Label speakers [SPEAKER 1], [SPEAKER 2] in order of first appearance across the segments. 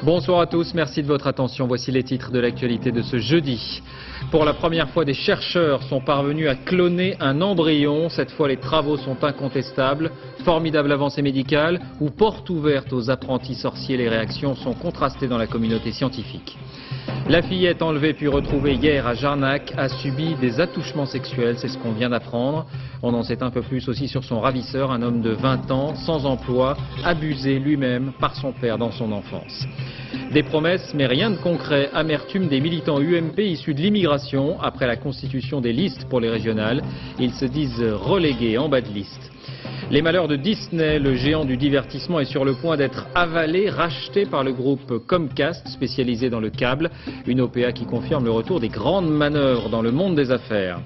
[SPEAKER 1] Bonsoir à tous, merci de votre attention. Voici les titres de l'actualité de ce jeudi. Pour la première fois, des chercheurs sont parvenus à cloner un embryon. Cette fois, les travaux sont incontestables. Formidable avancée médicale ou porte ouverte aux apprentis sorciers. Les réactions sont contrastées dans la communauté scientifique. La fillette enlevée puis retrouvée hier à Jarnac a subi des attouchements sexuels, c'est ce qu'on vient d'apprendre. On en sait un peu plus aussi sur son ravisseur, un homme de 20 ans, sans emploi, abusé lui-même par son père dans son enfance. Des promesses, mais rien de concret. Amertume des militants UMP issus de l'immigration après la constitution des listes pour les régionales. Ils se disent relégués en bas de liste. Les malheurs de Disney, le géant du divertissement, est sur le point d'être avalé, racheté par le groupe Comcast, spécialisé dans le câble. Une OPA qui confirme le retour des grandes manœuvres dans le monde des affaires.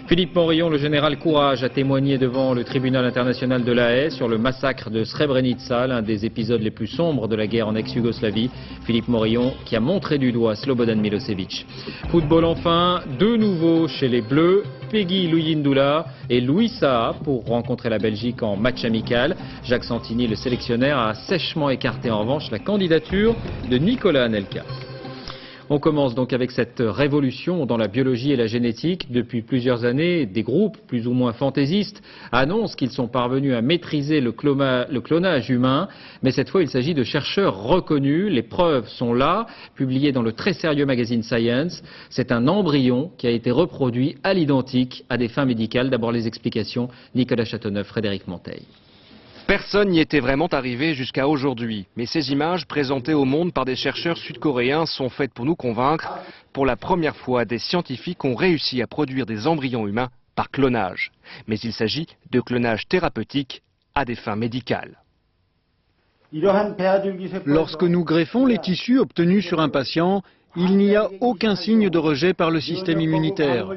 [SPEAKER 1] Philippe Morillon, le général Courage, a témoigné devant le tribunal international de La Haye sur le massacre de Srebrenica, l'un des épisodes les plus sombres de la guerre en ex-Yougoslavie. Philippe Morillon qui a montré du doigt Slobodan Milosevic. Football enfin, deux nouveaux chez les Bleus, Peggy Luyindula et Louis Saha pour rencontrer la Belgique en match amical. Jacques Santini, le sélectionneur, a sèchement écarté en revanche la candidature de Nicolas Anelka. On commence donc avec cette révolution dans la biologie et la génétique. Depuis plusieurs années, des groupes plus ou moins fantaisistes annoncent qu'ils sont parvenus à maîtriser le clonage humain. Mais cette fois, il s'agit de chercheurs reconnus. Les preuves sont là, publiées dans le très sérieux magazine Science. C'est un embryon qui a été reproduit à l'identique à des fins médicales. D'abord les explications, Nicolas Châteauneuf, Frédéric Monteil.
[SPEAKER 2] Personne n'y était vraiment arrivé jusqu'à aujourd'hui, mais ces images présentées au monde par des chercheurs sud-coréens sont faites pour nous convaincre. Pour la première fois, des scientifiques ont réussi à produire des embryons humains par clonage. Mais il s'agit de clonage thérapeutique à des fins médicales.
[SPEAKER 3] Lorsque nous greffons les tissus obtenus sur un patient, il n'y a aucun signe de rejet par le système immunitaire.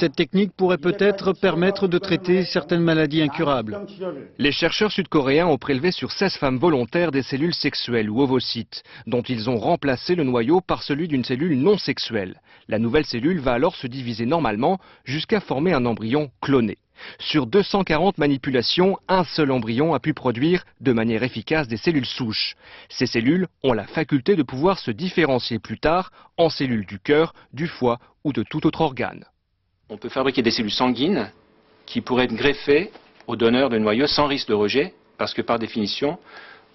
[SPEAKER 3] Cette technique pourrait peut-être permettre de traiter certaines maladies incurables.
[SPEAKER 2] Les chercheurs sud-coréens ont prélevé sur 16 femmes volontaires des cellules sexuelles ou ovocytes, dont ils ont remplacé le noyau par celui d'une cellule non sexuelle. La nouvelle cellule va alors se diviser normalement jusqu'à former un embryon cloné. Sur 240 manipulations, un seul embryon a pu produire de manière efficace des cellules souches. Ces cellules ont la faculté de pouvoir se différencier plus tard en cellules du cœur, du foie ou de tout autre organe.
[SPEAKER 4] On peut fabriquer des cellules sanguines qui pourraient être greffées au donneur de noyau sans risque de rejet, parce que par définition,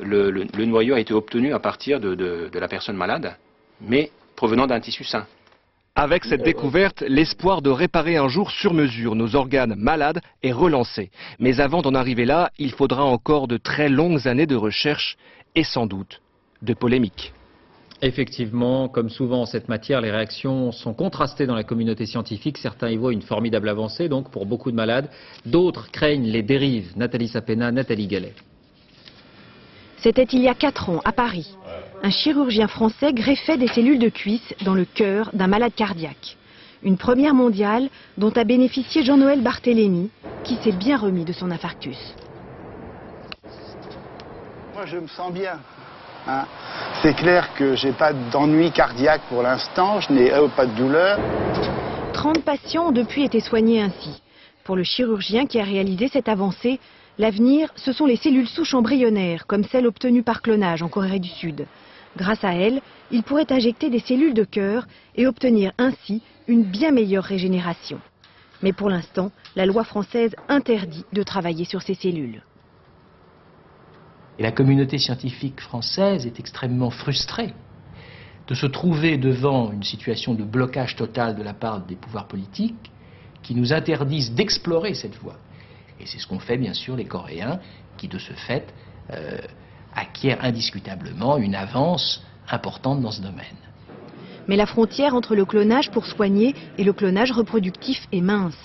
[SPEAKER 4] le noyau a été obtenu à partir de la personne malade, mais provenant d'un tissu sain.
[SPEAKER 2] Avec cette découverte, l'espoir de réparer un jour sur mesure nos organes malades est relancé. Mais avant d'en arriver là, il faudra encore de très longues années de recherche et sans doute de polémique.
[SPEAKER 1] Effectivement, comme souvent en cette matière, les réactions sont contrastées dans la communauté scientifique. Certains y voient une formidable avancée, donc pour beaucoup de malades. D'autres craignent les dérives. Nathalie Sapena, Nathalie Gallet.
[SPEAKER 5] C'était il y a 4 ans, à Paris. Un chirurgien français greffait des cellules de cuisse dans le cœur d'un malade cardiaque. Une première mondiale dont a bénéficié Jean-Noël Barthélémy, qui s'est bien remis de son infarctus.
[SPEAKER 6] Moi, je me sens bien. C'est clair que j'ai pas d'ennui cardiaque pour l'instant, je n'ai pas de douleur.
[SPEAKER 5] 30 patients ont depuis été soignés ainsi. Pour le chirurgien qui a réalisé cette avancée, l'avenir, ce sont les cellules souches embryonnaires, comme celles obtenues par clonage en Corée du Sud. Grâce à elles, il pourrait injecter des cellules de cœur et obtenir ainsi une bien meilleure régénération. Mais pour l'instant, la loi française interdit de travailler sur ces cellules.
[SPEAKER 7] Et la communauté scientifique française est extrêmement frustrée de se trouver devant une situation de blocage total de la part des pouvoirs politiques qui nous interdisent d'explorer cette voie. Et c'est ce qu'ont fait bien sûr les Coréens qui de ce fait acquièrent indiscutablement une avance importante dans ce domaine.
[SPEAKER 5] Mais la frontière entre le clonage pour soigner et le clonage reproductif est mince.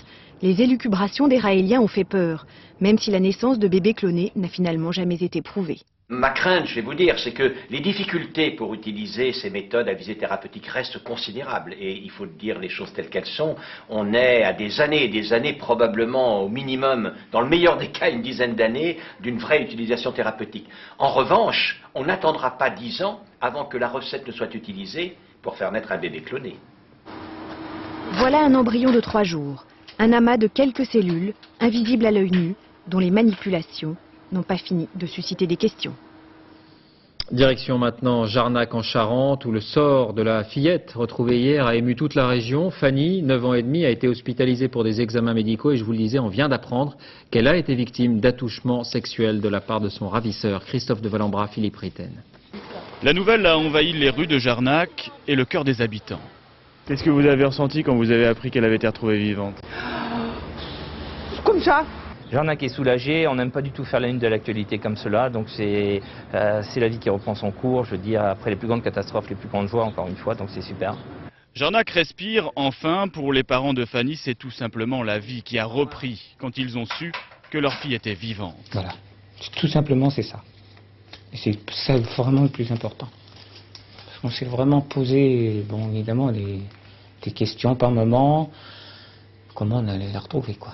[SPEAKER 5] Les élucubrations des Raéliens ont fait peur, même si la naissance de bébés clonés n'a finalement jamais été prouvée.
[SPEAKER 8] Ma crainte, je vais vous dire, c'est que les difficultés pour utiliser ces méthodes à visée thérapeutique restent considérables. Et il faut dire les choses telles qu'elles sont. On est à des années, probablement au minimum, dans le meilleur des cas, une dizaine d'années, d'une vraie utilisation thérapeutique. En revanche, on n'attendra pas 10 ans avant que la recette ne soit utilisée pour faire naître un bébé cloné.
[SPEAKER 5] Voilà un embryon de 3 jours. Un amas de quelques cellules, invisibles à l'œil nu, dont les manipulations n'ont pas fini de susciter des questions.
[SPEAKER 1] Direction maintenant Jarnac en Charente, où le sort de la fillette retrouvée hier a ému toute la région. Fanny, 9 ans et demi, a été hospitalisée pour des examens médicaux et je vous le disais, on vient d'apprendre qu'elle a été victime d'attouchements sexuels de la part de son ravisseur. Christophe de Valambra, Philippe Ritten.
[SPEAKER 9] La nouvelle a envahi les rues de Jarnac et le cœur des habitants. Qu'est-ce que vous avez ressenti quand vous avez appris qu'elle avait été retrouvée vivante?
[SPEAKER 10] Comme ça.
[SPEAKER 11] Jarnac est soulagé, on n'aime pas du tout faire la une de l'actualité comme cela, donc c'est la vie qui reprend son cours, je veux dire, après les plus grandes catastrophes, les plus grandes joies, encore une fois, donc c'est super.
[SPEAKER 9] Jarnac respire, enfin, pour les parents de Fanny, c'est tout simplement la vie qui a repris quand ils ont su que leur fille était vivante.
[SPEAKER 12] Voilà, tout simplement c'est ça. Et c'est ça vraiment le plus important. Parce qu'on s'est vraiment posé, bon évidemment, des questions par moment. Comment on allait la retrouver, quoi.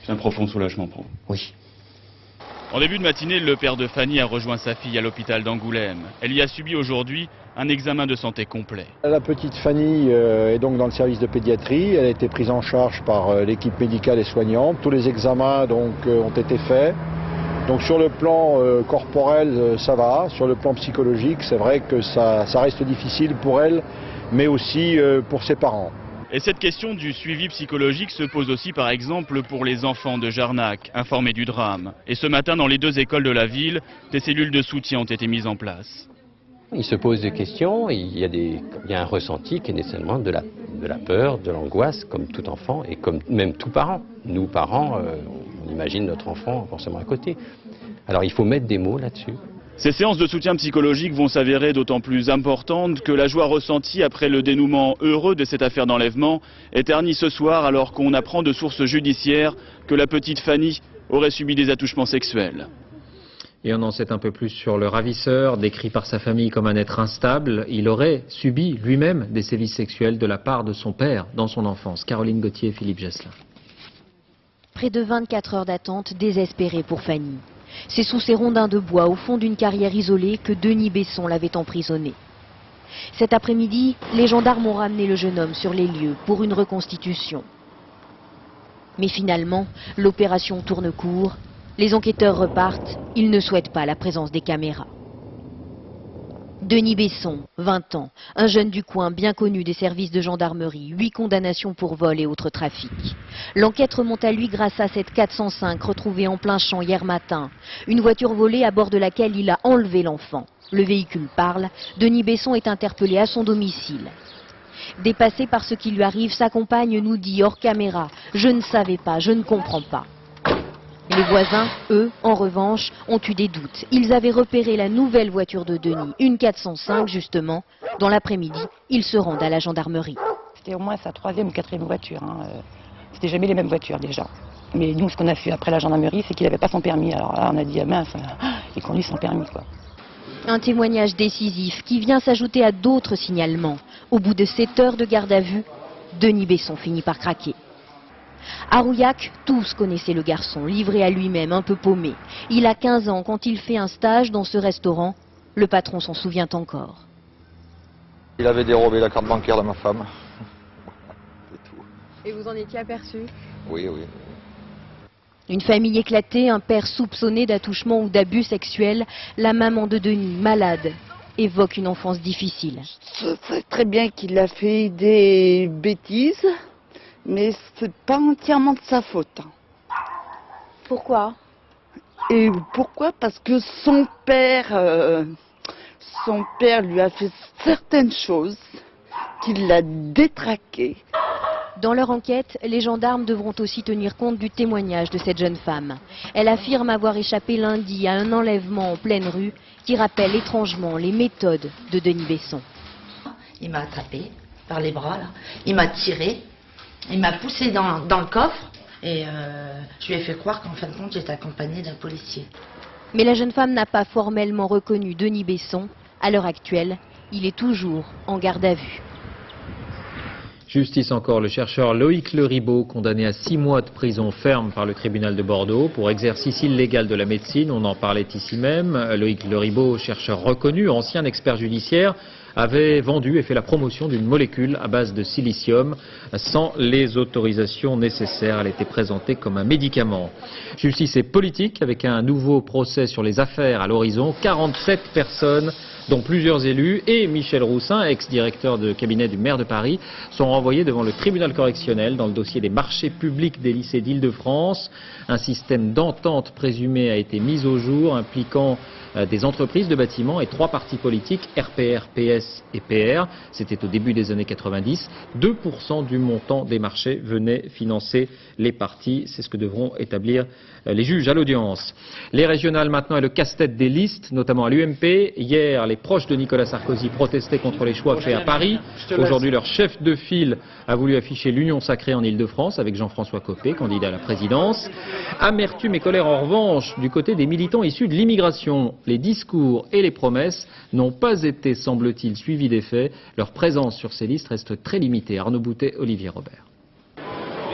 [SPEAKER 9] C'est un profond soulagement pour vous.
[SPEAKER 12] Oui.
[SPEAKER 9] En début de matinée, le père de Fanny a rejoint sa fille à l'hôpital d'Angoulême. Elle y a subi aujourd'hui un examen de santé complet.
[SPEAKER 13] La petite Fanny est donc dans le service de pédiatrie. Elle a été prise en charge par l'équipe médicale et soignante. Tous les examens donc, ont été faits. Donc sur le plan corporel, ça va. Sur le plan psychologique, c'est vrai que ça reste difficile pour elle, mais aussi pour ses parents.
[SPEAKER 9] Et cette question du suivi psychologique se pose aussi par exemple pour les enfants de Jarnac, informés du drame. Et ce matin, dans les 2 écoles de la ville, des cellules de soutien ont été mises en place.
[SPEAKER 14] Il se pose des questions, il y a un ressenti qui est nécessairement de la peur, de l'angoisse, comme tout enfant et comme même tout parent. Nous, parents, on imagine notre enfant forcément à côté. Alors il faut mettre des mots là-dessus.
[SPEAKER 9] Ces séances de soutien psychologique vont s'avérer d'autant plus importantes que la joie ressentie après le dénouement heureux de cette affaire d'enlèvement est ternie ce soir alors qu'on apprend de sources judiciaires que la petite Fanny aurait subi des attouchements sexuels.
[SPEAKER 1] Et on en sait un peu plus sur le ravisseur, décrit par sa famille comme un être instable. Il aurait subi lui-même des sévices sexuels de la part de son père dans son enfance. Caroline Gauthier et Philippe Gesselin.
[SPEAKER 15] Près de 24 heures d'attente désespérée pour Fanny. C'est sous ces rondins de bois, au fond d'une carrière isolée, que Denis Besson l'avait emprisonné. Cet après-midi, les gendarmes ont ramené le jeune homme sur les lieux pour une reconstitution. Mais finalement, l'opération tourne court. Les enquêteurs repartent. Ils ne souhaitent pas la présence des caméras. Denis Besson, 20 ans, un jeune du coin bien connu des services de gendarmerie, 8 condamnations pour vol et autres trafics. L'enquête remonte à lui grâce à cette 405 retrouvée en plein champ hier matin. Une voiture volée à bord de laquelle il a enlevé l'enfant. Le véhicule parle, Denis Besson est interpellé à son domicile. Dépassé par ce qui lui arrive, sa compagne nous dit hors caméra « Je ne savais pas, je ne comprends pas ». Les voisins, eux, en revanche, ont eu des doutes. Ils avaient repéré la nouvelle voiture de Denis, une 405 justement. Dans l'après-midi, ils se rendent à la gendarmerie.
[SPEAKER 10] C'était au moins sa 3e ou 4e voiture. C'était jamais les mêmes voitures déjà. Mais nous, ce qu'on a fait après la gendarmerie, c'est qu'il n'avait pas son permis. Alors là, on a dit, ah mince, il conduit sans permis, quoi.
[SPEAKER 15] Un témoignage décisif qui vient s'ajouter à d'autres signalements. Au bout de 7 heures de garde à vue, Denis Besson finit par craquer. À Rouillac, tous connaissaient le garçon, livré à lui-même, un peu paumé. Il a 15 ans quand il fait un stage dans ce restaurant. Le patron s'en souvient encore.
[SPEAKER 16] Il avait dérobé la carte bancaire de ma femme.
[SPEAKER 17] Et vous en étiez aperçu?
[SPEAKER 16] Oui, oui.
[SPEAKER 15] Une famille éclatée, un père soupçonné d'attouchement ou d'abus sexuels. La maman de Denis, malade, évoque une enfance difficile.
[SPEAKER 18] Je sais très bien qu'il a fait des bêtises. Mais c'est pas entièrement de sa faute.
[SPEAKER 17] Pourquoi?
[SPEAKER 18] Et pourquoi? Parce que son père lui a fait certaines choses qui l'a détraqué.
[SPEAKER 15] Dans leur enquête, les gendarmes devront aussi tenir compte du témoignage de cette jeune femme. Elle affirme avoir échappé lundi à un enlèvement en pleine rue qui rappelle étrangement les méthodes de Denis Besson.
[SPEAKER 19] Il m'a attrapé par les bras, là. Il m'a tiré. Il m'a poussé dans le coffre et je lui ai fait croire qu'en fin de compte j'étais accompagnée d'un policier.
[SPEAKER 15] Mais la jeune femme n'a pas formellement reconnu Denis Besson. À l'heure actuelle, il est toujours en garde à vue.
[SPEAKER 1] Justice encore, le chercheur Loïc Leribaud, condamné à 6 mois de prison ferme par le tribunal de Bordeaux pour exercice illégal de la médecine. On en parlait ici même. Loïc Leribaud, chercheur reconnu, ancien expert judiciaire, avait vendu et fait la promotion d'une molécule à base de silicium sans les autorisations nécessaires. Elle était présentée comme un médicament. Justice et politique avec un nouveau procès sur les affaires à l'horizon. 47 personnes, dont plusieurs élus et Michel Roussin, ex-directeur de cabinet du maire de Paris, sont renvoyés devant le tribunal correctionnel dans le dossier des marchés publics des lycées d'Île-de-France. Un système d'entente présumé a été mis au jour impliquant des entreprises de bâtiments et 3 partis politiques, RPR, PS et PR. C'était au début des années 90. 2% du montant des marchés venait financer les partis. C'est ce que devront établir les juges à l'audience. Les régionales maintenant et le casse-tête des listes, notamment à l'UMP. Hier, les proches de Nicolas Sarkozy protestaient contre les choix faits à Paris. Aujourd'hui, leur chef de file a voulu afficher l'union sacrée en Île-de-France avec Jean-François Copé, candidat à la présidence. Amertume et colère en revanche du côté des militants issus de l'immigration. Les discours et les promesses n'ont pas été, semble-t-il, suivis des faits. Leur présence sur ces listes reste très limitée. Arnaud Boutet, Olivier Robert.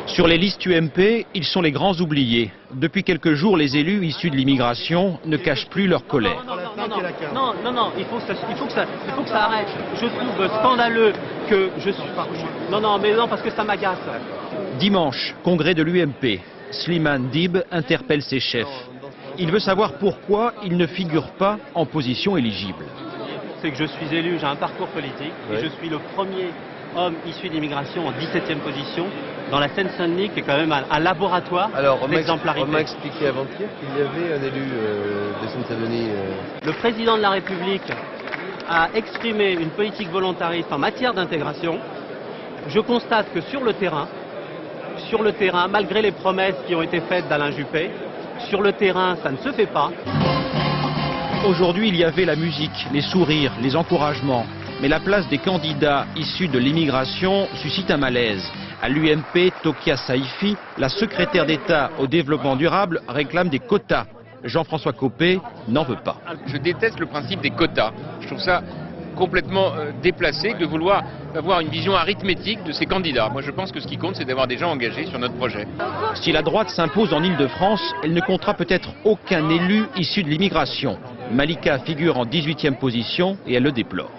[SPEAKER 20] Sur les listes UMP, ils sont les grands oubliés. Depuis quelques jours, les élus issus de l'immigration ne cachent plus leur colère.
[SPEAKER 21] Non, il faut que ça arrête. Je trouve scandaleux que je suis... Non, parce que ça m'agace.
[SPEAKER 20] Dimanche, congrès de l'UMP. Slimane Dib interpelle ses chefs. Il veut savoir pourquoi il ne figure pas en position éligible.
[SPEAKER 21] C'est que je suis élu, j'ai un parcours politique, et je suis le premier homme issu d'immigration en 17e position dans la Seine-Saint-Denis, qui est quand même un laboratoire d'exemplarité.
[SPEAKER 22] On m'a expliqué avant-hier qu'il y avait un élu de Seine-Saint-Denis.
[SPEAKER 21] Le président de la République a exprimé une politique volontariste en matière d'intégration. Je constate que sur le terrain, malgré les promesses qui ont été faites d'Alain Juppé, sur le terrain, ça ne se fait pas.
[SPEAKER 20] Aujourd'hui, il y avait la musique, les sourires, les encouragements. Mais la place des candidats issus de l'immigration suscite un malaise. À l'UMP, Tokia Saïfi, la secrétaire d'État au développement durable, réclame des quotas. Jean-François Copé n'en veut pas.
[SPEAKER 23] Je déteste le principe des quotas. Je trouve ça complètement déplacé de vouloir avoir une vision arithmétique de ces candidats. Moi je pense que ce qui compte c'est d'avoir des gens engagés sur notre projet.
[SPEAKER 20] Si la droite s'impose en Île-de-France, elle ne comptera peut-être aucun élu issu de l'immigration. Malika figure en 18e position et elle le déplore.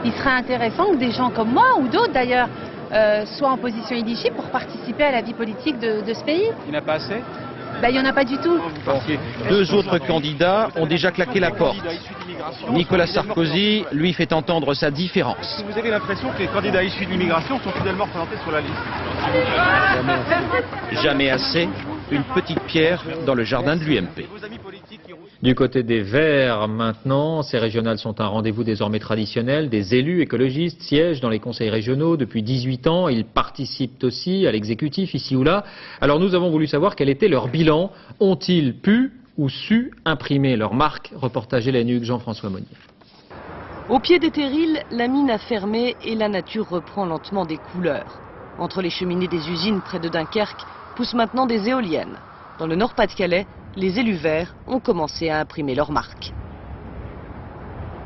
[SPEAKER 24] Il serait intéressant que des gens comme moi ou d'autres d'ailleurs soient en position éligible pour participer à la vie politique de ce pays.
[SPEAKER 21] Il n'y en a pas assez ?
[SPEAKER 24] Il n'y en a pas du tout.
[SPEAKER 20] Deux autres candidats ont déjà claqué la porte. Nicolas Sarkozy, lui, fait entendre sa différence.
[SPEAKER 21] Vous avez l'impression que les candidats issus de l'immigration sont fidèlement représentés sur la liste ?
[SPEAKER 20] Jamais assez, une petite pierre dans le jardin de l'UMP.
[SPEAKER 1] Du côté des Verts, maintenant, ces régionales sont un rendez-vous désormais traditionnel. Des élus écologistes siègent dans les conseils régionaux depuis 18 ans. Ils participent aussi à l'exécutif ici ou là. Alors nous avons voulu savoir quel était leur bilan. Ont-ils pu ou su imprimer leur marque? Reportage Hélène Jean-François Monnier.
[SPEAKER 25] Au pied des terrils, la mine a fermé et la nature reprend lentement des couleurs. Entre les cheminées des usines près de Dunkerque poussent maintenant des éoliennes. Dans le Nord-Pas-de-Calais, les élus verts ont commencé à imprimer leur marque.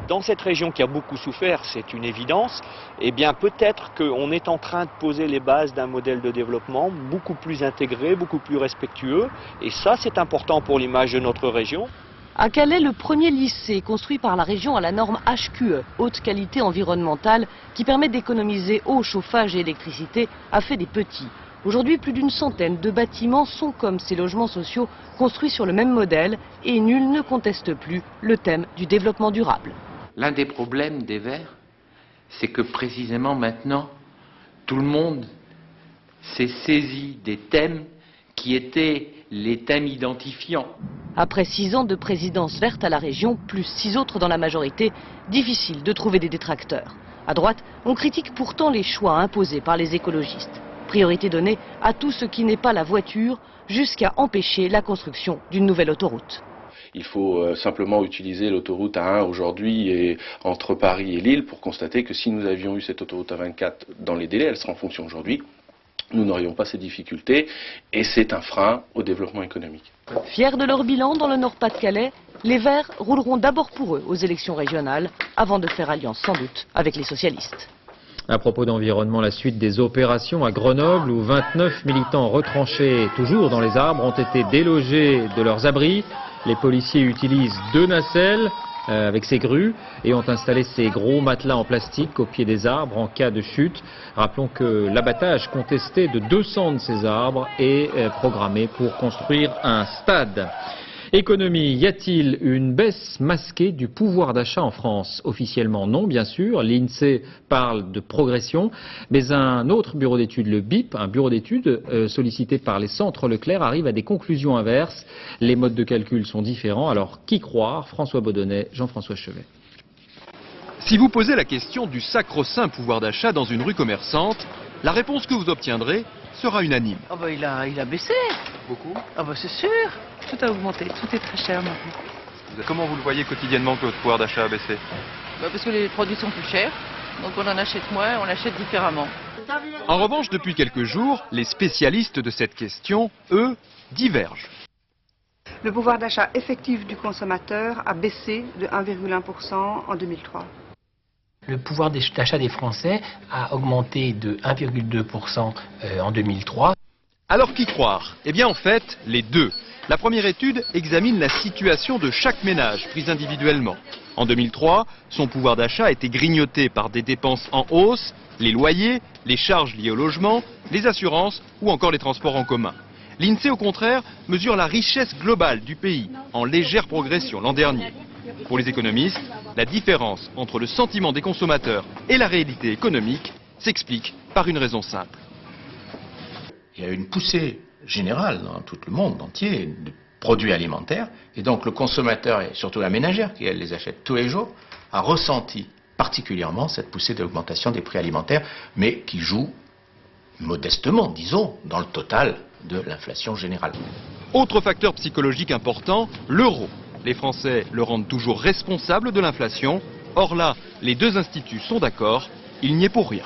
[SPEAKER 26] Dans cette région qui a beaucoup souffert, c'est une évidence, eh bien peut-être qu'on est en train de poser les bases d'un modèle de développement beaucoup plus intégré, beaucoup plus respectueux. Et ça, c'est important pour l'image de notre région.
[SPEAKER 25] À Calais, le premier lycée construit par la région à la norme HQE, haute qualité environnementale, qui permet d'économiser eau, chauffage et électricité, a fait des petits. Aujourd'hui, plus d'une centaine de bâtiments sont comme ces logements sociaux construits sur le même modèle et nul ne conteste plus le thème du développement durable.
[SPEAKER 27] L'un des problèmes des Verts, c'est que précisément maintenant, tout le monde s'est saisi des thèmes qui étaient les thèmes identifiants.
[SPEAKER 25] Après 6 ans de présidence verte à la région, plus 6 autres dans la majorité, difficile de trouver des détracteurs. À droite, on critique pourtant les choix imposés par les écologistes. Priorité donnée à tout ce qui n'est pas la voiture, jusqu'à empêcher la construction d'une nouvelle autoroute.
[SPEAKER 28] Il faut simplement utiliser l'autoroute A1 aujourd'hui entre Paris et Lille pour constater que si nous avions eu cette autoroute A24 dans les délais, elle sera en fonction aujourd'hui, nous n'aurions pas ces difficultés et c'est un frein au développement économique.
[SPEAKER 25] Fiers de leur bilan dans le Nord-Pas-de-Calais, les Verts rouleront d'abord pour eux aux élections régionales avant de faire alliance sans doute avec les socialistes.
[SPEAKER 1] À propos d'environnement, la suite des opérations à Grenoble où 29 militants retranchés toujours dans les arbres ont été délogés de leurs abris. Les policiers utilisent 2 nacelles. avec ses grues et ont installé ces gros matelas en plastique au pied des arbres en cas de chute. Rappelons que l'abattage contesté de 200 de ces arbres est programmé pour construire un stade. Économie, y a-t-il une baisse masquée du pouvoir d'achat en France? Officiellement non, bien sûr. L'INSEE parle de progression, mais un autre bureau d'études, le BIP, un bureau d'études sollicité par les centres Leclerc, arrive à des conclusions inverses. Les modes de calcul sont différents. Alors, qui croire? François Baudonnet, Jean-François Chevet.
[SPEAKER 2] Si vous posez la question du sacro-saint pouvoir d'achat dans une rue commerçante, la réponse que vous obtiendrez sera unanime.
[SPEAKER 3] Oh bah il a baissé.
[SPEAKER 2] Beaucoup?
[SPEAKER 3] Ah bah c'est sûr. Tout a augmenté, tout est très cher maintenant.
[SPEAKER 2] Comment vous le voyez quotidiennement que votre pouvoir d'achat a baissé?
[SPEAKER 3] Bah parce que les produits sont plus chers, donc on en achète moins, on l'achète différemment.
[SPEAKER 2] En revanche, depuis quelques jours, les spécialistes de cette question, eux, divergent.
[SPEAKER 4] Le pouvoir d'achat effectif du consommateur a baissé de 1,1% en 2003.
[SPEAKER 5] Le pouvoir d'achat des Français a augmenté de 1,2% en 2003.
[SPEAKER 2] Alors qui croire? Eh bien en fait, les deux. La première étude examine la situation de chaque ménage prise individuellement. En 2003, son pouvoir d'achat a été grignoté par des dépenses en hausse, les loyers, les charges liées au logement, les assurances ou encore les transports en commun. L'INSEE, au contraire, mesure la richesse globale du pays, en légère progression l'an dernier. Pour les économistes, la différence entre le sentiment des consommateurs et la réalité économique s'explique par une raison simple.
[SPEAKER 6] Il y a une poussée générale dans tout le monde entier de produits alimentaires, et donc le consommateur, et surtout la ménagère qui elle les achète tous les jours, a ressenti particulièrement cette poussée d'augmentation des prix alimentaires, mais qui joue modestement, disons, dans le total de l'inflation générale.
[SPEAKER 2] Autre facteur psychologique important, l'euro. Les Français le rendent toujours responsable de l'inflation. Or là, les deux instituts sont d'accord, il n'y est pour rien.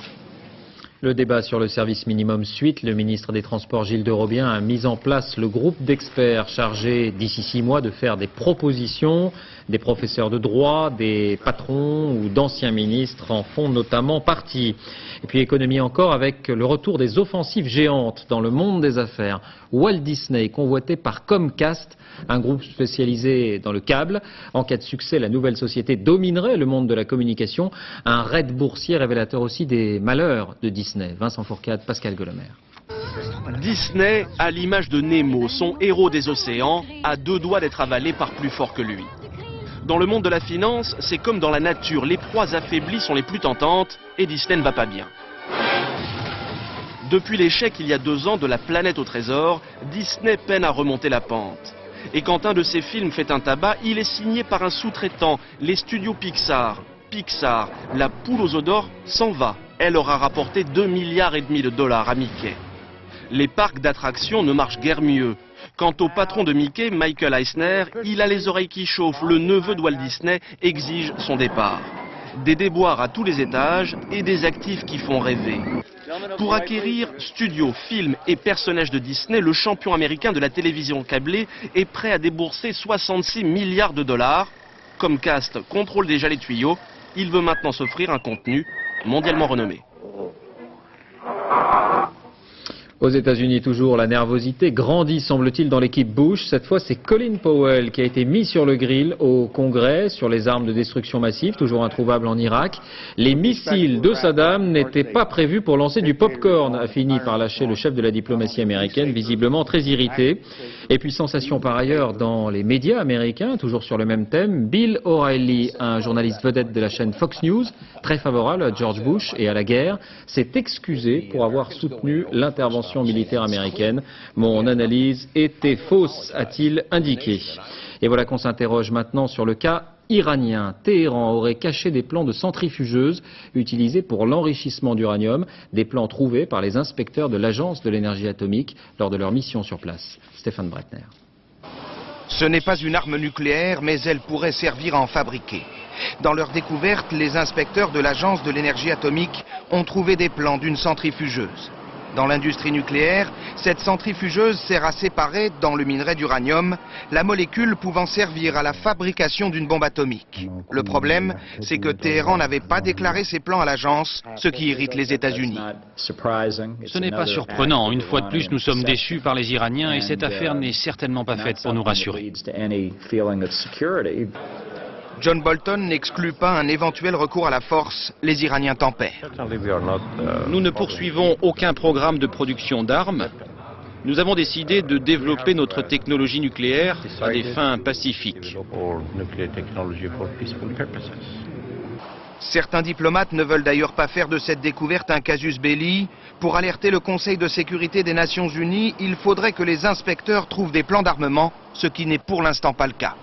[SPEAKER 1] Le débat sur le service minimum suite, le ministre des Transports Gilles de Robien a mis en place le groupe d'experts chargé d'ici 6 mois de faire des propositions. Des professeurs de droit, des patrons ou d'anciens ministres en font notamment partie. Et puis économie encore avec le retour des offensives géantes dans le monde des affaires. Walt Disney convoité par Comcast, un groupe spécialisé dans le câble. En cas de succès, la nouvelle société dominerait le monde de la communication. Un raid boursier révélateur aussi des malheurs de Disney. Vincent Fourcade, Pascal Golomer.
[SPEAKER 7] Disney, à l'image de Nemo, son héros des océans, a 2 doigts d'être avalé par plus fort que lui. Dans le monde de la finance, c'est comme dans la nature, les proies affaiblies sont les plus tentantes et Disney ne va pas bien. Depuis l'échec il y a 2 ans de La Planète au Trésor, Disney peine à remonter la pente. Et quand un de ses films fait un tabac, il est signé par un sous-traitant, les studios Pixar. Pixar, la poule aux œufs d'or s'en va. Elle aura rapporté 2,5 milliards de dollars à Mickey. Les parcs d'attractions ne marchent guère mieux. Quant au patron de Mickey, Michael Eisner, il a les oreilles qui chauffent. Le neveu de Walt Disney exige son départ. Des déboires à tous les étages et des actifs qui font rêver. Pour acquérir studios, films et personnages de Disney, le champion américain de la télévision câblée est prêt à débourser 66 milliards de dollars. Comcast contrôle déjà les tuyaux. Il veut maintenant s'offrir un contenu mondialement renommé.
[SPEAKER 1] Aux États-Unis, toujours, la nervosité grandit, semble-t-il, dans l'équipe Bush. Cette fois, c'est Colin Powell qui a été mis sur le grill au Congrès sur les armes de destruction massive, toujours introuvables en Irak. Les missiles de Saddam n'étaient pas prévus pour lancer du popcorn, a fini par lâcher le chef de la diplomatie américaine, visiblement très irrité. Et puis, sensation par ailleurs dans les médias américains, toujours sur le même thème, Bill O'Reilly, un journaliste vedette de la chaîne Fox News, très favorable à George Bush et à la guerre, s'est excusé pour avoir soutenu l'intervention militaire américaine. Mon analyse était fausse, a-t-il indiqué. Et voilà qu'on s'interroge maintenant sur le cas iranien. Téhéran aurait caché des plans de centrifugeuses utilisés pour l'enrichissement d'uranium, des plans trouvés par les inspecteurs de l'Agence de l'énergie atomique lors de leur mission sur place. Stéphane Breitner.
[SPEAKER 8] Ce n'est pas une arme nucléaire, mais elle pourrait servir à en fabriquer. Dans leur découverte, les inspecteurs de l'Agence de l'énergie atomique ont trouvé des plans d'une centrifugeuse. Dans l'industrie nucléaire, cette centrifugeuse sert à séparer, dans le minerai d'uranium, la molécule pouvant servir à la fabrication d'une bombe atomique. Le problème, c'est que Téhéran n'avait pas déclaré ses plans à l'agence, ce qui irrite les États-Unis.
[SPEAKER 11] Ce n'est pas surprenant. Une fois de plus, nous sommes déçus par les Iraniens et cette affaire n'est certainement pas faite pour nous rassurer.
[SPEAKER 8] John Bolton n'exclut pas un éventuel recours à la force. Les Iraniens tempèrent.
[SPEAKER 20] Nous ne poursuivons aucun programme de production d'armes. Nous avons décidé de développer notre technologie nucléaire à des fins pacifiques.
[SPEAKER 8] Certains diplomates ne veulent d'ailleurs pas faire de cette découverte un casus belli. Pour alerter le Conseil de sécurité des Nations Unies, il faudrait que les inspecteurs trouvent des plans d'armement, ce qui n'est pour l'instant pas le cas.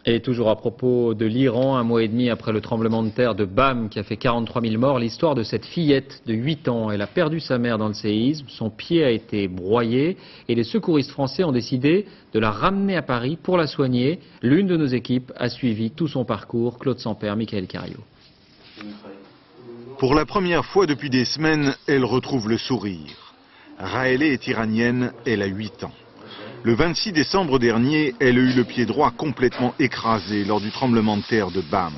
[SPEAKER 1] Et toujours à propos de l'Iran, un mois et demi après le tremblement de terre de Bam qui a fait 43 000 morts, l'histoire de cette fillette de 8 ans. Elle a perdu sa mère dans le séisme, son pied a été broyé et les secouristes français ont décidé de la ramener à Paris pour la soigner. L'une de nos équipes a suivi tout son parcours. Claude Sampère, Michael Cario.
[SPEAKER 9] Pour la première fois depuis des semaines, elle retrouve le sourire. Raëlé est iranienne, elle a 8 ans. Le 26 décembre dernier, elle a eu le pied droit complètement écrasé lors du tremblement de terre de Bam.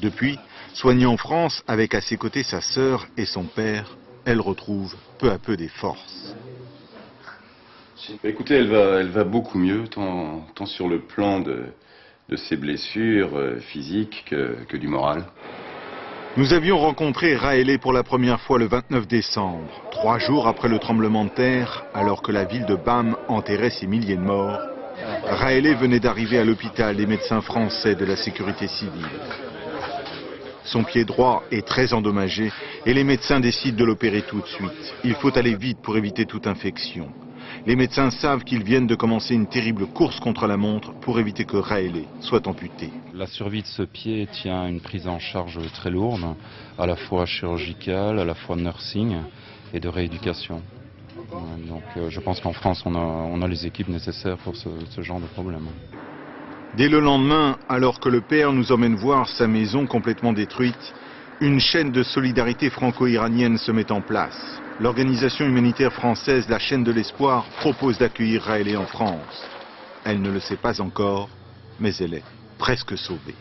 [SPEAKER 9] Depuis, soignée en France avec à ses côtés sa sœur et son père, elle retrouve peu à peu des forces.
[SPEAKER 10] Écoutez, elle va beaucoup mieux, tant sur le plan de ses blessures physiques que du moral.
[SPEAKER 9] Nous avions rencontré Raëlé pour la première fois le 29 décembre, 3 jours après le tremblement de terre, alors que la ville de Bam enterrait ses milliers de morts. Raëlé venait d'arriver à l'hôpital des médecins français de la sécurité civile. Son pied droit est très endommagé et les médecins décident de l'opérer tout de suite. Il faut aller vite pour éviter toute infection. Les médecins savent qu'ils viennent de commencer une terrible course contre la montre pour éviter que Raëlé soit amputé.
[SPEAKER 12] La survie de ce pied tient à une prise en charge très lourde, à la fois chirurgicale, à la fois nursing et de rééducation. Donc je pense qu'en France, on a les équipes nécessaires pour ce genre de problème.
[SPEAKER 9] Dès le lendemain, alors que le père nous emmène voir sa maison complètement détruite, une chaîne de solidarité franco-iranienne se met en place. L'organisation humanitaire française, la chaîne de l'espoir, propose d'accueillir Raëlé en France. Elle ne le sait pas encore, mais elle est presque sauvée.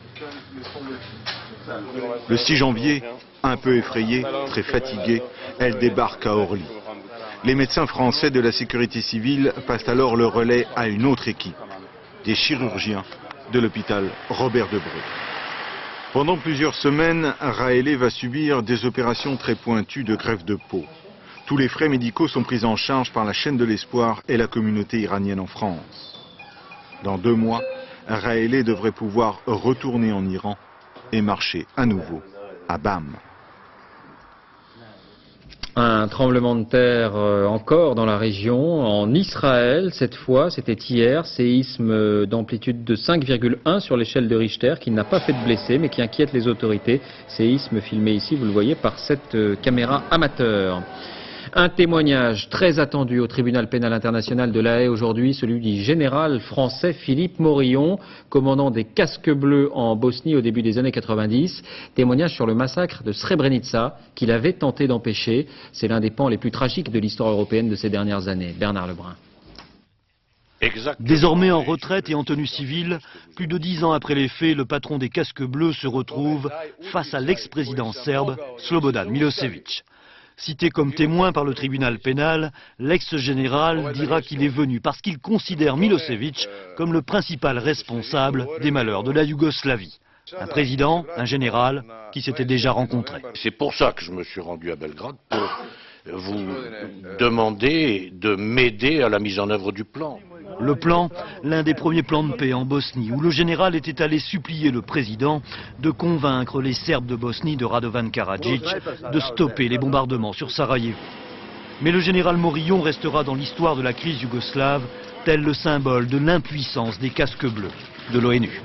[SPEAKER 9] Le 6 janvier, un peu effrayée, très fatiguée, elle débarque à Orly. Les médecins français de la sécurité civile passent alors le relais à une autre équipe, des chirurgiens de l'hôpital Robert Debré. Pendant plusieurs semaines, Raëlé va subir des opérations très pointues de greffe de peau. Tous les frais médicaux sont pris en charge par la chaîne de l'espoir et la communauté iranienne en France. Dans 2 mois, Raëlé devrait pouvoir retourner en Iran et marcher à nouveau à Bam.
[SPEAKER 1] Un tremblement de terre encore dans la région, en Israël cette fois, c'était hier, séisme d'amplitude de 5,1 sur l'échelle de Richter qui n'a pas fait de blessés mais qui inquiète les autorités. Séisme filmé ici, vous le voyez, par cette caméra amateur. Un témoignage très attendu au tribunal pénal international de La Haye aujourd'hui, celui du général français Philippe Morillon, commandant des casques bleus en Bosnie au début des années 90. Témoignage sur le massacre de Srebrenica qu'il avait tenté d'empêcher. C'est l'un des pans les plus tragiques de l'histoire européenne de ces dernières années. Bernard Lebrun.
[SPEAKER 13] Désormais en retraite et en tenue civile, plus de 10 ans après les faits, le patron des casques bleus se retrouve face à l'ex-président serbe Slobodan Milosevic. Cité comme témoin par le tribunal pénal, l'ex-général dira qu'il est venu parce qu'il considère Milosevic comme le principal responsable des malheurs de la Yougoslavie. Un président, un général, qui s'étaient déjà rencontrés.
[SPEAKER 14] C'est pour ça que je me suis rendu à Belgrade, pour vous demander de m'aider à la mise en œuvre du plan.
[SPEAKER 13] Le plan, l'un des premiers plans de paix en Bosnie, où le général était allé supplier le président de convaincre les Serbes de Bosnie de Radovan Karadzic de stopper les bombardements sur Sarajevo. Mais le général Morillon restera dans l'histoire de la crise yougoslave, tel le symbole de l'impuissance des casques bleus de l'ONU.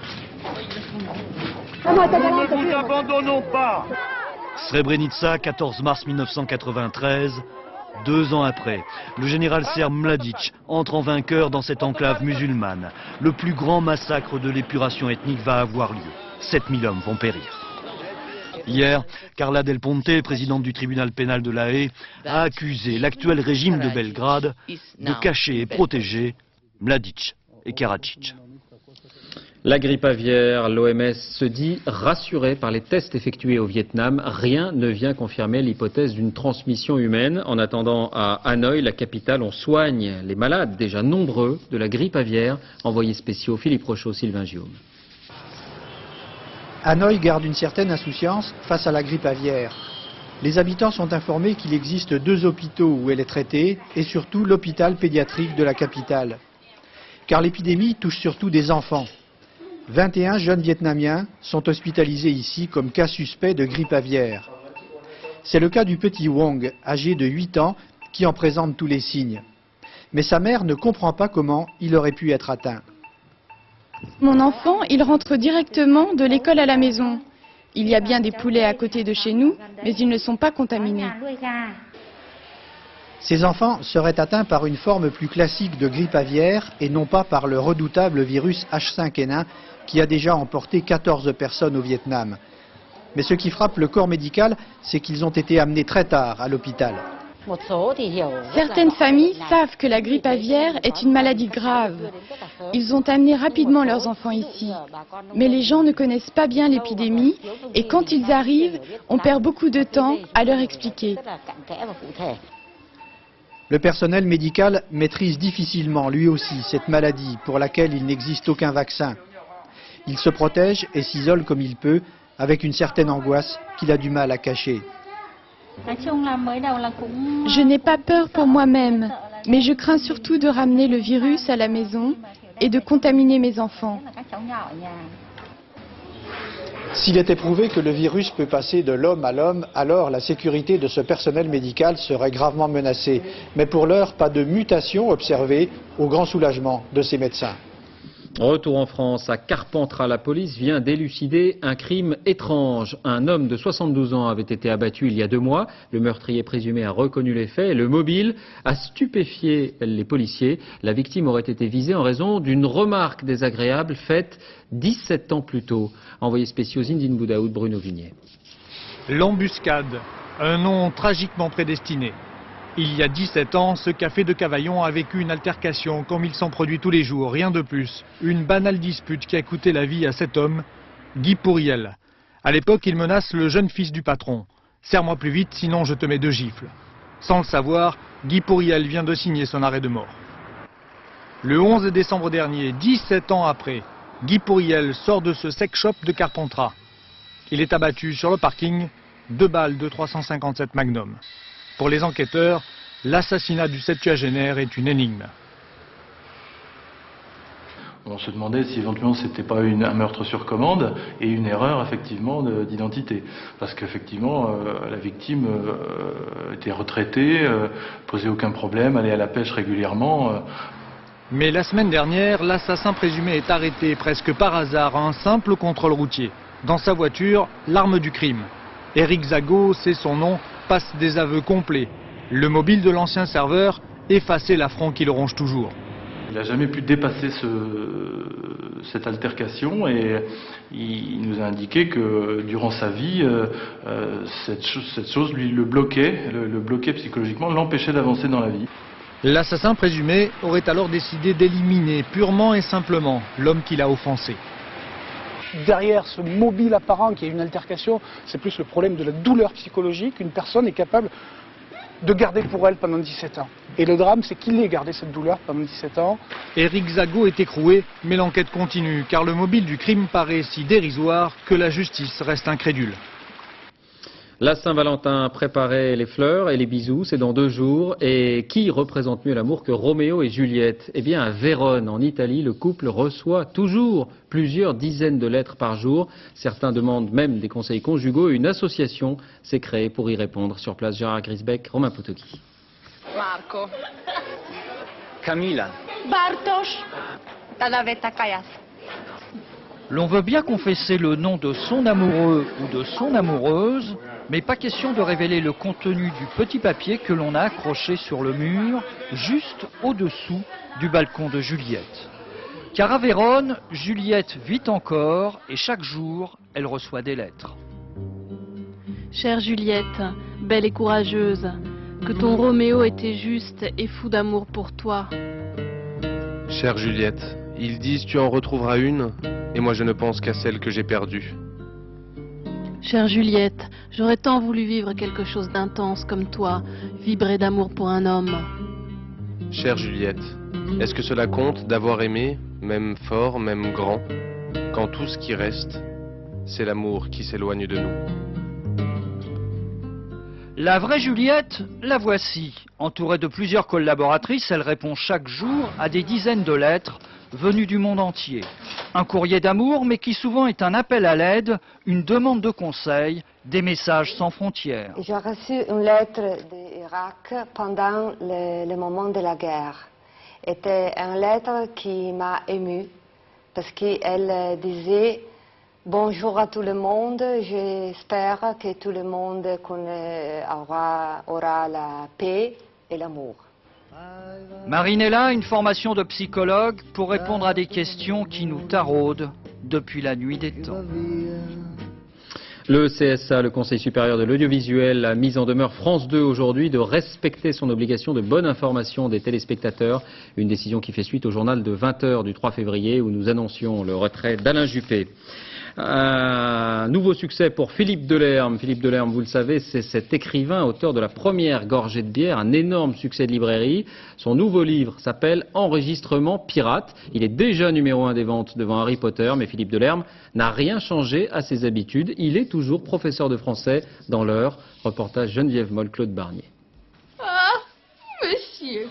[SPEAKER 16] Ne vous abandonnons pas.
[SPEAKER 13] Srebrenica, 14 mars 1993. 2 ans après, le général serbe Mladic entre en vainqueur dans cette enclave musulmane. Le plus grand massacre de l'épuration ethnique va avoir lieu. 7000 hommes vont périr. Hier, Carla Del Ponte, présidente du tribunal pénal de La Haye, a accusé l'actuel régime de Belgrade de cacher et protéger Mladic et Karadzic.
[SPEAKER 1] La grippe aviaire, l'OMS se dit rassurée par les tests effectués au Vietnam. Rien ne vient confirmer l'hypothèse d'une transmission humaine. En attendant, à Hanoï, la capitale, on soigne les malades déjà nombreux de la grippe aviaire. Envoyés spéciaux Philippe Rochaud, Sylvain Guillaume.
[SPEAKER 15] Hanoï garde une certaine insouciance face à la grippe aviaire. Les habitants sont informés qu'il existe 2 hôpitaux où elle est traitée et surtout l'hôpital pédiatrique de la capitale. Car l'épidémie touche surtout des enfants. 21 jeunes Vietnamiens sont hospitalisés ici comme cas suspects de grippe aviaire. C'est le cas du petit Wong, âgé de 8 ans, qui en présente tous les signes. Mais sa mère ne comprend pas comment il aurait pu être atteint.
[SPEAKER 17] Mon enfant, il rentre directement de l'école à la maison. Il y a bien des poulets à côté de chez nous, mais ils ne sont pas contaminés.
[SPEAKER 15] Ces enfants seraient atteints par une forme plus classique de grippe aviaire et non pas par le redoutable virus H5N1 qui a déjà emporté 14 personnes au Vietnam. Mais ce qui frappe le corps médical, c'est qu'ils ont été amenés très tard à l'hôpital.
[SPEAKER 17] Certaines familles savent que la grippe aviaire est une maladie grave. Ils ont amené rapidement leurs enfants ici. Mais les gens ne connaissent pas bien l'épidémie et quand ils arrivent, on perd beaucoup de temps à leur expliquer.
[SPEAKER 15] Le personnel médical maîtrise difficilement, lui aussi, cette maladie pour laquelle il n'existe aucun vaccin. Il se protège et s'isole comme il peut, avec une certaine angoisse qu'il a du mal à cacher.
[SPEAKER 17] Je n'ai pas peur pour moi-même, mais je crains surtout de ramener le virus à la maison et de contaminer mes enfants.
[SPEAKER 15] S'il était prouvé que le virus peut passer de l'homme à l'homme, alors la sécurité de ce personnel médical serait gravement menacée. Mais pour l'heure, pas de mutation observée, au grand soulagement de ces médecins.
[SPEAKER 1] Retour en France, à Carpentras, la police vient d'élucider un crime étrange. Un homme de 72 ans avait été abattu il y a 2 mois. Le meurtrier présumé a reconnu les faits. Le mobile a stupéfié les policiers. La victime aurait été visée en raison d'une remarque désagréable faite 17 ans plus tôt. Envoyé spéciaux Zindine Boudaoud, Bruno Vignet.
[SPEAKER 18] L'embuscade, un nom tragiquement prédestiné. Il y a 17 ans, ce café de Cavaillon a vécu une altercation comme il s'en produit tous les jours, rien de plus. Une banale dispute qui a coûté la vie à cet homme, Guy Pourriel. À l'époque, il menace le jeune fils du patron. « Serre-moi plus vite, sinon je te mets 2 gifles ». Sans le savoir, Guy Pourriel vient de signer son arrêt de mort. Le 11 décembre dernier, 17 ans après, Guy Pourriel sort de ce sex shop de Carpentras. Il est abattu sur le parking, 2 balles de 357 Magnum. Pour les enquêteurs, l'assassinat du septuagénaire est une énigme.
[SPEAKER 19] On se demandait si éventuellement c'était pas un meurtre sur commande et une erreur effectivement d'identité. Parce qu'effectivement la victime était retraitée, posait aucun problème, allait à la pêche régulièrement.
[SPEAKER 18] Mais la semaine dernière, l'assassin présumé est arrêté presque par hasard à un simple contrôle routier. Dans sa voiture, l'arme du crime. Éric Zago, c'est son nom, passe des aveux complets. Le mobile de l'ancien serveur effaçait l'affront qui le ronge toujours.
[SPEAKER 19] Il n'a jamais pu dépasser cette altercation et il nous a indiqué que durant sa vie, cette chose lui le bloquait psychologiquement, l'empêchait d'avancer dans la vie.
[SPEAKER 18] L'assassin présumé aurait alors décidé d'éliminer purement et simplement l'homme qui l'a offensé.
[SPEAKER 21] Derrière ce mobile apparent qui est une altercation, c'est plus le problème de la douleur psychologique qu'une personne est capable de garder pour elle pendant 17 ans. Et le drame, c'est qu'il ait gardé cette douleur pendant 17 ans.
[SPEAKER 18] Éric Zago est écroué, mais l'enquête continue, car le mobile du crime paraît si dérisoire que la justice reste incrédule.
[SPEAKER 1] La Saint-Valentin préparait les fleurs et les bisous, c'est dans 2 jours. Et qui représente mieux l'amour que Roméo et Juliette? Eh bien, à Vérone, en Italie, le couple reçoit toujours plusieurs dizaines de lettres par jour. Certains demandent même des conseils conjugaux. Une association s'est créée pour y répondre. Sur place, Gérard Grisbeck, Romain Potocki.
[SPEAKER 22] Marco.
[SPEAKER 23] Camilla.
[SPEAKER 22] Bartosz. Tadaveta Kayas.
[SPEAKER 23] L'on veut bien confesser le nom de son amoureux ou de son amoureuse, mais pas question de révéler le contenu du petit papier que l'on a accroché sur le mur, juste au-dessous du balcon de Juliette. Car à Vérone, Juliette vit encore et chaque jour, elle reçoit des lettres.
[SPEAKER 24] Chère Juliette, belle et courageuse, que ton Roméo était juste et fou d'amour pour toi.
[SPEAKER 29] Chère Juliette, ils disent tu en retrouveras une, et moi je ne pense qu'à celle que j'ai perdue.
[SPEAKER 24] Chère Juliette, j'aurais tant voulu vivre quelque chose d'intense comme toi, vibrer d'amour pour un homme.
[SPEAKER 29] Chère Juliette, est-ce que cela compte d'avoir aimé, même fort, même grand, quand tout ce qui reste, c'est l'amour qui s'éloigne de nous.
[SPEAKER 23] La vraie Juliette, la voici. Entourée de plusieurs collaboratrices, elle répond chaque jour à des dizaines de lettres venues du monde entier. Un courrier d'amour, mais qui souvent est un appel à l'aide, une demande de conseil, des messages sans frontières.
[SPEAKER 2] J'ai reçu une lettre d'Irak pendant le moment de la guerre. C'était une lettre qui m'a émue parce qu'elle disait « Bonjour à tout le monde, j'espère que tout le monde aura la paix et l'amour. »
[SPEAKER 23] Marinella, une formation de psychologue pour répondre à des questions qui nous taraudent depuis la nuit des temps.
[SPEAKER 1] Le CSA, le Conseil supérieur de l'audiovisuel, a mis en demeure France 2 aujourd'hui de respecter son obligation de bonne information des téléspectateurs. Une décision qui fait suite au journal de 20h du 3 février où nous annoncions le retrait d'Alain Juppé. Un nouveau succès pour Philippe Delerme. Philippe Delerme, vous le savez, c'est cet écrivain, auteur de La Première Gorgée de bière, un énorme succès de librairie. Son nouveau livre s'appelle Enregistrement pirate. Il est déjà numéro 1 des ventes devant Harry Potter, mais Philippe Delerme n'a rien changé à ses habitudes. Il est toujours professeur de français dans l'Eure. Reportage Geneviève Moll, Claude Barnier.
[SPEAKER 3] Ah, monsieur.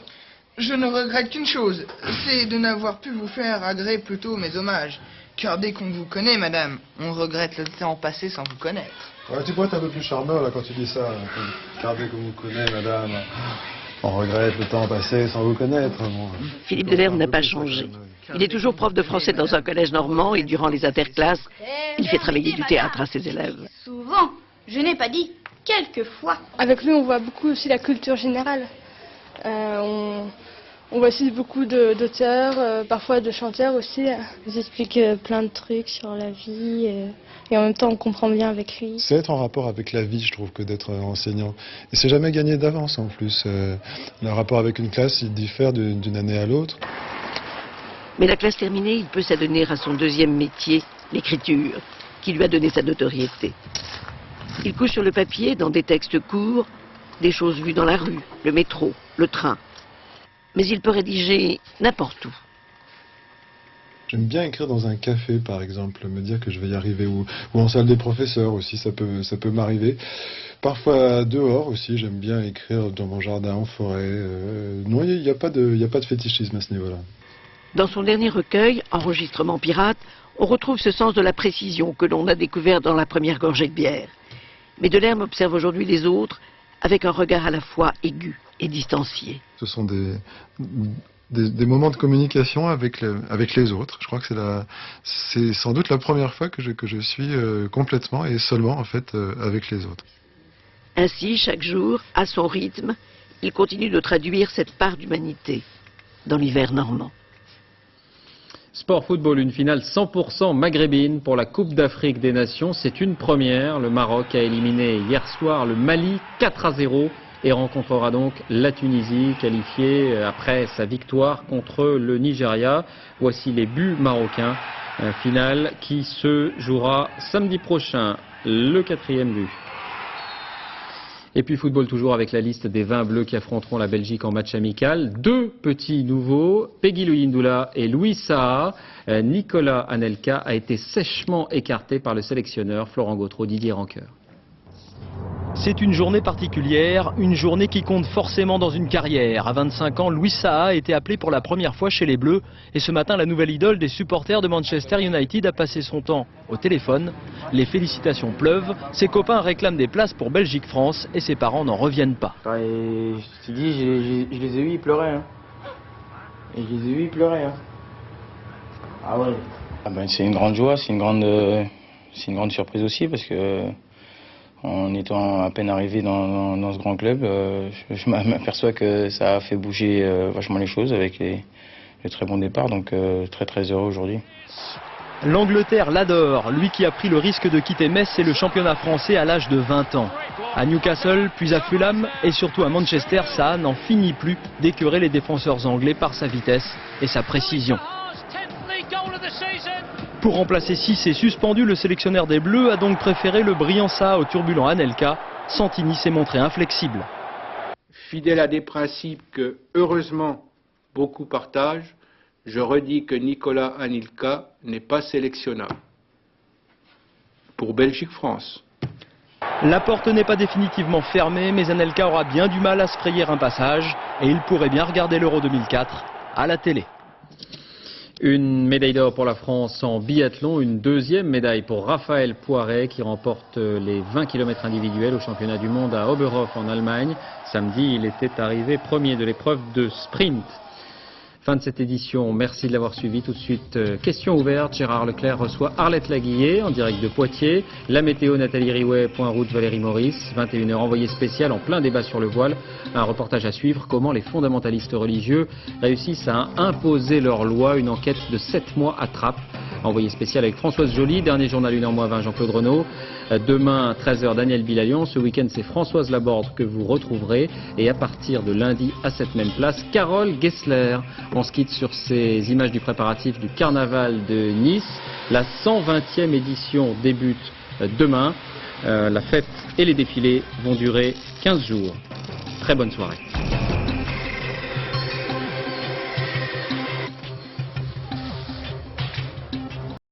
[SPEAKER 3] Je ne regrette qu'une chose, c'est de n'avoir pu vous faire agréer plus tôt mes hommages. Car dès qu'on vous connaît, madame, on regrette le temps passé sans vous connaître.
[SPEAKER 4] Ouais, tu pourrais être un peu plus charmeur là quand tu dis ça. Car dès qu'on vous connaît, madame, on regrette le temps passé sans vous connaître. Bon.
[SPEAKER 5] Philippe Delerme n'a pas changé. Il est toujours prof de français dans un collège normand et durant les interclasses, il fait travailler du théâtre à ses élèves.
[SPEAKER 6] Souvent, je n'ai pas dit, quelquefois. Avec lui, on voit beaucoup aussi la culture générale. On voit aussi beaucoup d'auteurs, parfois de chanteurs aussi. Ils expliquent plein de trucs sur la vie et en même temps on comprend bien avec lui.
[SPEAKER 4] C'est être en rapport avec la vie, je trouve, que d'être enseignant. Et c'est jamais gagné d'avance en plus. Le rapport avec une classe, il diffère d'une année à l'autre.
[SPEAKER 5] Mais la classe terminée, il peut s'adonner à son deuxième métier, l'écriture, qui lui a donné sa notoriété. Il couche sur le papier, dans des textes courts, des choses vues dans la rue, le métro, le train. Mais il peut rédiger n'importe où.
[SPEAKER 4] J'aime bien écrire dans un café, par exemple, me dire que je vais y arriver, ou en salle des professeurs aussi, ça peut m'arriver. Parfois dehors aussi, j'aime bien écrire dans mon jardin, en forêt. Non, il n'y a pas de fétichisme à ce niveau-là.
[SPEAKER 5] Dans son dernier recueil, Enregistrement pirate, on retrouve ce sens de la précision que l'on a découvert dans La Première Gorgée de bière. Mais Delerme observe aujourd'hui les autres avec un regard à la fois aigu et distancié.
[SPEAKER 4] Ce sont des moments de communication avec les autres. Je crois que c'est sans doute la première fois que je suis complètement et seulement en fait avec les autres.
[SPEAKER 5] Ainsi, chaque jour, à son rythme, il continue de traduire cette part d'humanité dans l'hiver normand.
[SPEAKER 1] Sport football, une finale 100% maghrébine pour la Coupe d'Afrique des Nations. C'est une première. Le Maroc a éliminé hier soir le Mali 4-0 et rencontrera donc la Tunisie, qualifiée après sa victoire contre le Nigeria. Voici les buts marocains. Un final qui se jouera samedi prochain, le 4e but. Et puis football toujours avec la liste des 20 bleus qui affronteront la Belgique en match amical. Deux petits nouveaux, Peggy Luyindula et Louis Saha. Nicolas Anelka a été sèchement écarté par le sélectionneur Florent Gautreau, Didier Rancoeur.
[SPEAKER 20] C'est une journée particulière, une journée qui compte forcément dans une carrière. À 25 ans, Louis Saha a été appelé pour la première fois chez les Bleus. Et ce matin, la nouvelle idole des supporters de Manchester United a passé son temps au téléphone. Les félicitations pleuvent, ses copains réclament des places pour Belgique-France et ses parents n'en reviennent pas.
[SPEAKER 25] Et je te dis, je les ai vus, ils pleuraient. Hein. Et je les ai vus, ils pleuraient. Hein. Ah ouais. Ah ben, c'est une grande joie, c'est une grande surprise aussi parce que en étant à peine arrivé dans ce grand club, je m'aperçois que ça a fait bouger vachement les choses avec le très bon départ, donc très heureux aujourd'hui.
[SPEAKER 20] L'Angleterre l'adore, lui qui a pris le risque de quitter Metz et le championnat français à l'âge de 20 ans. À Newcastle, puis à Fulham et surtout à Manchester, Saha n'en finit plus d'écœurer les défenseurs anglais par sa vitesse et sa précision. Pour remplacer Cissé suspendu, le sélectionneur des Bleus a donc préféré le brillant Saha au turbulent Anelka. Santini s'est montré inflexible.
[SPEAKER 26] Fidèle à des principes que, heureusement, beaucoup partagent, je redis que Nicolas Anelka n'est pas sélectionnable. pour Belgique-France.
[SPEAKER 7] La porte n'est pas définitivement fermée, mais Anelka aura bien du mal à se frayer un passage et il pourrait bien regarder l'Euro 2004 à la télé.
[SPEAKER 1] Une médaille d'or pour la France en biathlon, une deuxième médaille pour Raphaël Poiret qui remporte les 20 km individuels au championnat du monde à Oberhof en Allemagne. Samedi, il était arrivé premier de l'épreuve de sprint. Fin de cette édition, merci de l'avoir suivi. Tout de suite, question ouverte. Gérard Leclerc reçoit Arlette Laguillet en direct de Poitiers. La météo, Nathalie Riouet, point route, Valérie Maurice. 21h, envoyé spécial en plein débat sur le voile. Un reportage à suivre. Comment les fondamentalistes religieux réussissent à imposer leur loi. Une enquête de 7 mois à Trappes. Envoyé spécial avec Françoise Joly. Dernier journal 1h20, Jean-Claude Renaud. Demain, 13h, Daniel Bilalion. Ce week-end, c'est Françoise Laborde que vous retrouverez. Et à partir de lundi, à cette même place, Carole Gessler. On se quitte sur ces images du préparatif du carnaval de Nice. La 120e édition débute demain. La fête et les défilés vont durer 15 jours. Très bonne soirée.